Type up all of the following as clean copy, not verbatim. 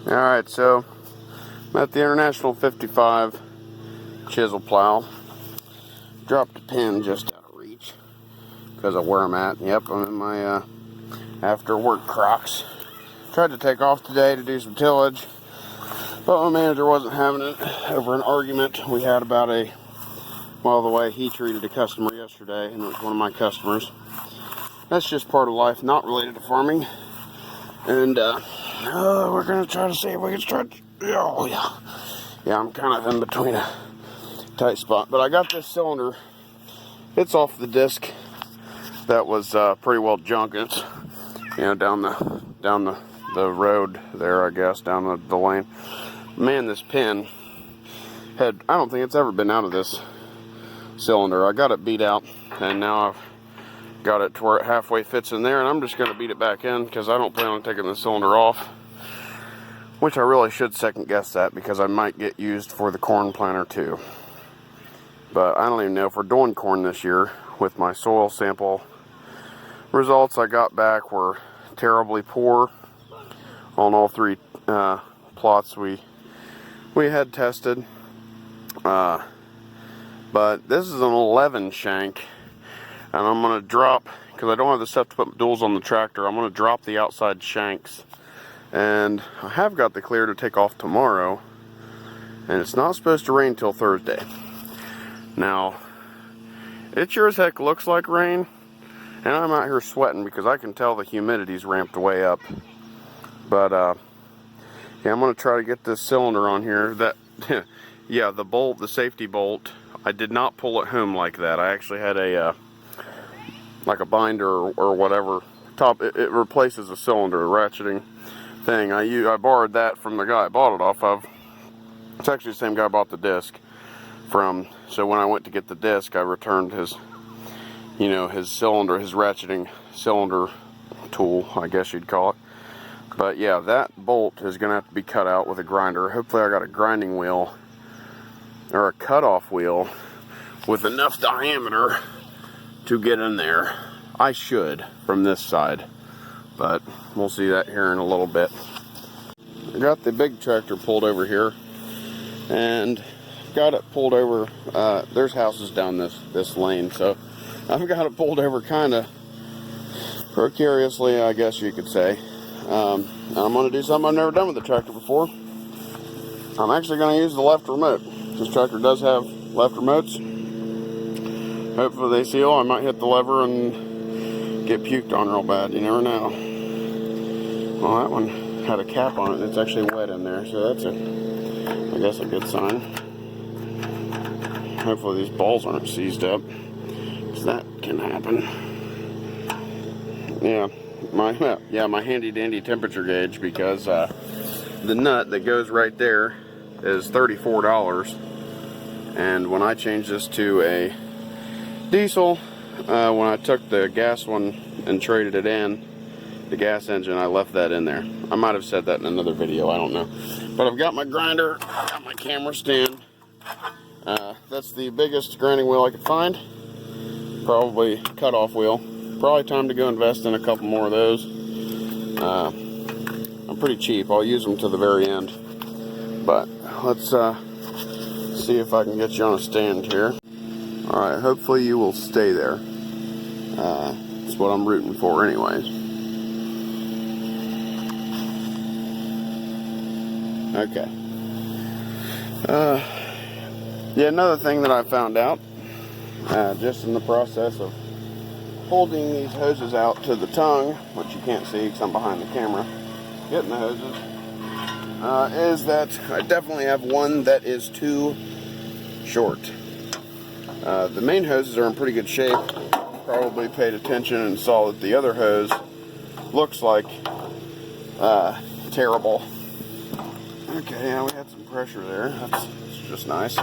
Alright, so I'm at the International 55 chisel plow. Dropped a pin just out of reach because of where I'm at. Yep, I'm in my after work Crocs. Tried to take off today to do some tillage, but my manager wasn't having it over an argument we had about the way he treated a customer yesterday, and it was one of my customers. That's just part of life, not related to farming. And we're gonna try to see if we can start. Oh yeah, I'm kind of in between a tight spot, but I got this cylinder. It's off the disc that was pretty well junk. It's down the road there, I guess, down the lane. Man, this pin I don't think it's ever been out of this cylinder. I got it beat out, and now I've got it to where it halfway fits in there, and I'm just going to beat it back in because I don't plan on taking the cylinder off, which I really should second guess that because I might get used for the corn planter too. But I don't even know if we're doing corn this year. With my soil sample results I got back were terribly poor on all three plots we had tested. But this is an 11 shank, and I'm going to drop, because I don't have the stuff to put duals on the tractor, I'm going to drop the outside shanks. And I have got the clear to take off tomorrow, and it's not supposed to rain till Thursday. Now, it sure as heck looks like rain, and I'm out here sweating because I can tell the humidity's ramped way up. But, yeah, I'm going to try to get this cylinder on here. That, yeah, the bolt, the safety bolt, I did not pull it home like that. I actually had like a binder or whatever. It replaces a cylinder, a ratcheting thing. I borrowed that from the guy I bought it off of. It's actually the same guy I bought the disc from. So when I went to get the disc, I returned his, his cylinder, his ratcheting cylinder tool, I guess you'd call it. But yeah, that bolt is going to have to be cut out with a grinder. Hopefully I got a grinding wheel or a cutoff wheel with enough diameter to get in there. I should from this side, but we'll see that here in a little bit. I got the big tractor pulled over here, and got it pulled over. There's houses down this lane, so I've got it pulled over kind of precariously, I guess you could say. I'm going to do something I've never done with the tractor before. I'm actually going to use the left remote. This tractor does have left remotes. Hopefully they seal. I might hit the lever and get puked on real bad. You never know. Well, that one had a cap on it, and it's actually wet in there, so that's I guess a good sign. Hopefully these balls aren't seized up, because that can happen. Yeah, my handy dandy temperature gauge, because the nut that goes right there is $34, and when I changed this to a diesel, when I took the gas one and traded it in, the gas engine, I left that in there. I might have said that in another video, I don't know. But I've got my grinder, I've got my camera stand. That's the biggest grinding wheel I could find. Probably cutoff wheel. Probably time to go invest in a couple more of those. I'm pretty cheap. I'll use them to the very end. But let's see if I can get you on a stand here. Alright, hopefully you will stay there. That's what I'm rooting for anyways. Okay. Yeah, another thing that I found out, just in the process of holding these hoses out to the tongue, which you can't see because I'm behind the camera, getting the hoses, is that I definitely have one that is too short. The main hoses are in pretty good shape. Probably paid attention and saw that the other hose looks like terrible. Okay, yeah, we had some pressure there. That's just nice.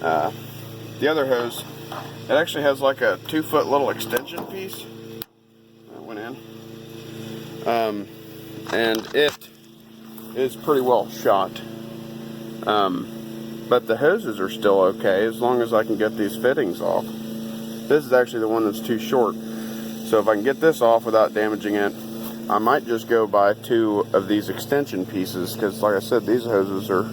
The other hose, it actually has like a 2-foot little extension piece that went in, and it is pretty well shot. But the hoses are still okay as long as I can get these fittings off. This is actually the one that's too short, so if I can get this off without damaging it, I might just go buy 2 of these extension pieces, because like I said, these hoses are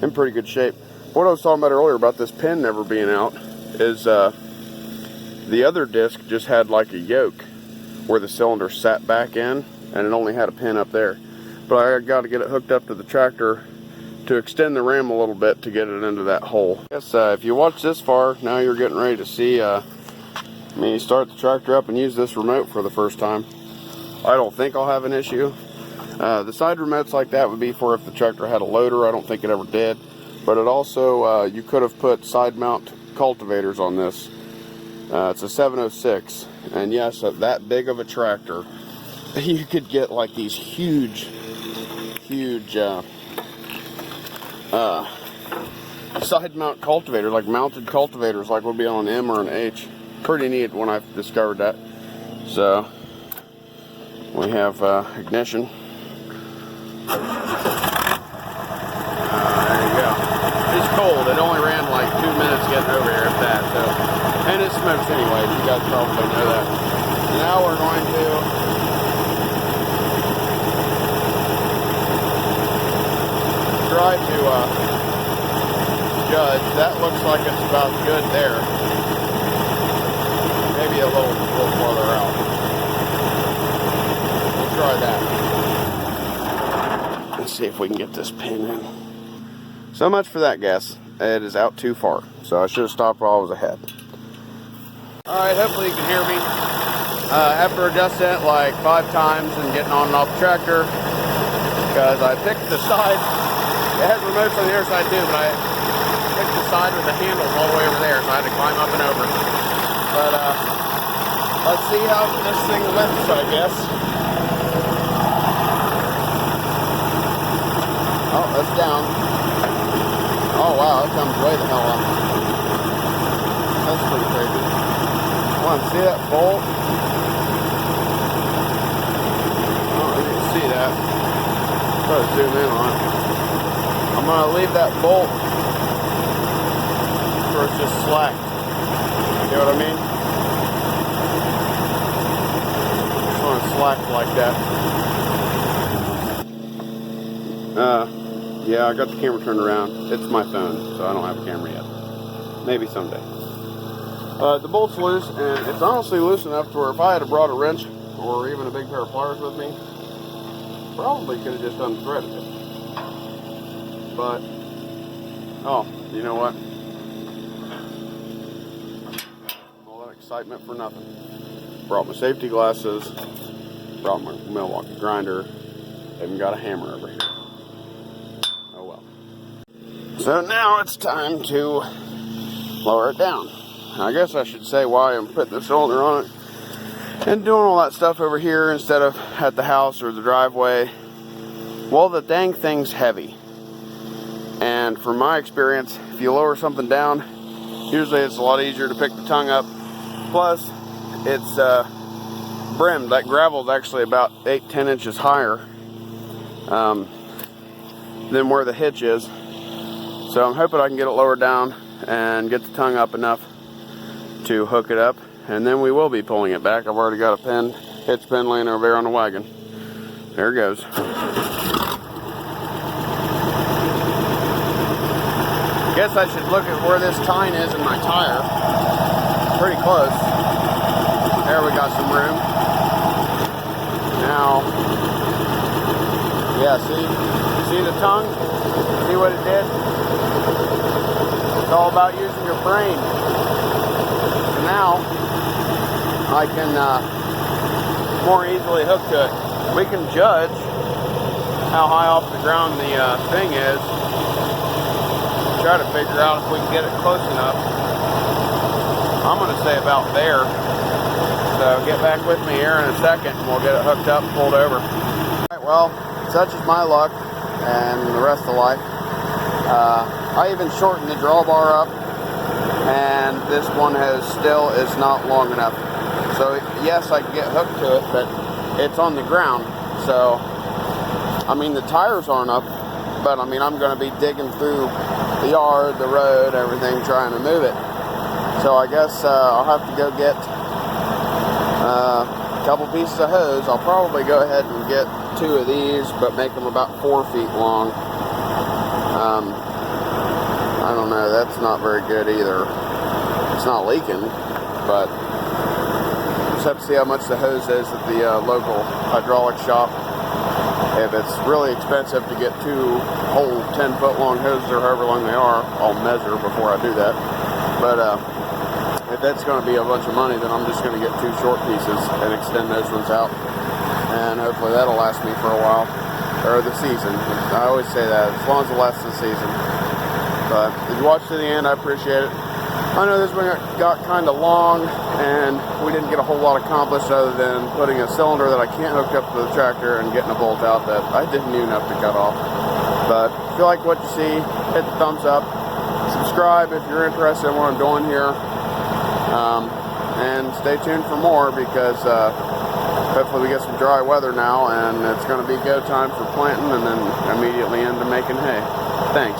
in pretty good shape. What I was talking about earlier about this pin never being out is the other disc just had like a yoke where the cylinder sat back in, and it only had a pin up there. But I got to get it hooked up to the tractor to extend the ram a little bit to get it into that hole. I guess if you watch this far, now you're getting ready to see me start the tractor up and use this remote for the first time. I don't think I'll have an issue. The side remotes like that would be for if the tractor had a loader. I don't think it ever did. But it also, you could have put side mount cultivators on this. It's a 706, and yes, at that big of a tractor, you could get like these huge side mount cultivators, like mounted cultivators, like would be on an M or an H. Pretty neat when I discovered that. So we have ignition. There you go. It's cold. It only ran like 2 minutes getting over here, if that. So, and it smokes anyway. You guys probably know that. Now we're going to try to judge. That looks like it's about good there. Maybe a little farther out. We'll try that. Let's see if we can get this pin in. So much for that, guys. It is out too far. So I should have stopped while I was ahead. Alright, hopefully you can hear me. After adjusting it like 5 times and getting on and off the tractor, because I picked the side. It has remotes on the other side too, but I picked the side with the handles all the way over there, so I had to climb up and over. But let's see how this thing lifts, I guess. Oh, that's down. Oh wow, it comes way the hell up. That's pretty crazy. Want to see that bolt? Oh, you can see that. Try to zoom in on it. I'm going to leave that bolt where it's just slack. You know what I mean? Just want to slack like that. Yeah, I got the camera turned around. It's my phone, so I don't have a camera yet. Maybe someday. The bolt's loose, and it's honestly loose enough to where if I had brought a wrench or even a big pair of pliers with me, probably could have just unthreaded it. But, oh, you know what? All that excitement for nothing. Brought my safety glasses, brought my Milwaukee grinder, even got a hammer over here. Oh well. So now it's time to lower it down. I guess I should say why I'm putting the cylinder on it and doing all that stuff over here instead of at the house or the driveway. Well, the dang thing's heavy. And from my experience, if you lower something down, usually it's a lot easier to pick the tongue up. Plus, it's brimmed. That gravel is actually about 8-10 inches higher than where the hitch is. So I'm hoping I can get it lowered down and get the tongue up enough to hook it up, and then we will be pulling it back. I've already got a pin, hitch pin laying over there on the wagon. There it goes. Guess I should look at where this tine is in my tire. Pretty close. There, we got some room. Now, yeah, see the tongue? See what it did? It's all about using your brain. So now, I can more easily hook to it. We can judge how high off the ground the thing is. Try to figure out if we can get it close enough. I'm going to say about there. So get back with me here in a second and we'll get it hooked up and pulled over. Alright, well, such is my luck and the rest of life. I even shortened the drawbar up, and this one still is not long enough. So yes, I can get hooked to it, but it's on the ground. So, I mean, the tires aren't up, but I mean, I'm going to be digging through the yard, the road, everything, trying to move it. So I guess I'll have to go couple pieces of hose. I'll probably go ahead and get 2 of these, but make them about 4 feet long. I don't know, that's not very good either. It's not leaking, but just have to see how much the hose is at the local hydraulic shop. If it's really expensive to get 2 whole 10-foot long hoses, or however long they are, I'll measure before I do that. But if that's going to be a bunch of money, then I'm just going to get 2 short pieces and extend those ones out. And hopefully that'll last me for a while. Or the season. I always say that, as long as it lasts the season. But if you watched to the end, I appreciate it. I know this one got kind of long, and we didn't get a whole lot accomplished other than putting a cylinder that I can't hook up to the tractor and getting a bolt out that I didn't even have to cut off. But if you like what you see, hit the thumbs up. Subscribe if you're interested in what I'm doing here. And stay tuned for more, because hopefully we get some dry weather now, and it's going to be go time for planting and then immediately into making hay. Thanks.